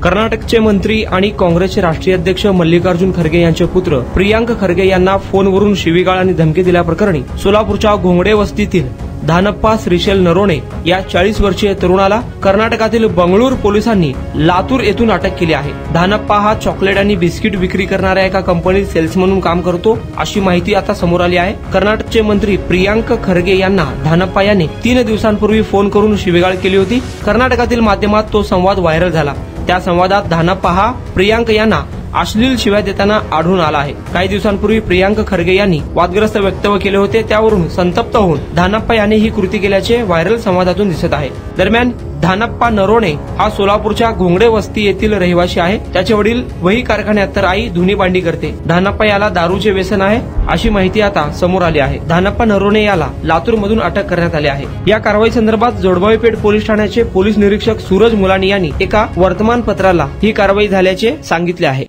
कर्नाटकचे मंत्री आणि काँग्रेसचे राष्ट्रीय अध्यक्ष मल्लिकार्जुन खरगे यांचे पुत्र प्रियांक खरगे यांना फोनवरून शिवीगाळ आणि धमकी दिल्याप्रकरणी सोलापूरच्या घोंगडे वस्तीतील धानप्पा श्रीशैल नरोणे या 40 वर्षीय तरुणाला कर्नाटकातील बंगळूर पोलिसांनी लातूर येथून अटक केली आहे। धानप्पा हा चॉकलेट आणि बिस्किट विक्री करणाऱ्या एका कंपनीत सेल्स म्हणून काम करतो अशी माहिती आता समोर आली आहे। कर्नाटकचे मंत्री प्रियांक खरगे यांना धानप्पा याने 3 दिवसांपूर्वी फोन करून शिवीगाळ केली होती। कर्नाटकातील माध्यमात तो संवाद व्हायरल झाला। त्या संवादात धानप्पा हा प्रियांक यांना अश्लील शिव्या देताना आढळून आला आहे। काही दिवसांपूर्वी प्रियांक खरगे यांनी वादग्रस्त वक्तव्य केले होते, त्यावरून संतप्त होऊन धानप्पा यांनी ही कृती केल्याचे व्हायरल संवादातून दिसत आहे। दरम्यान धानप्पा नरोणे हा सोलापूरच्या घोंगडे वस्ती येथील रहिवासी आहे। त्याचे वडील वही कारखान्यात तर आई धुनी भांडी करते। धानप्पा याला दारूचे व्यसन आहे अशी माहिती आता समोर आली आहे। धानप्पा नरोणे याला लातूरमधून अटक करण्यात आली आहे। या कारवाई संदर्भात जोडबावी पेठ पोलीस ठाण्याचे पोलीस निरीक्षक सूरज मुलानी यांनी एका वर्तमानपत्राला ही कारवाई झाल्याचे सांगितले आहे।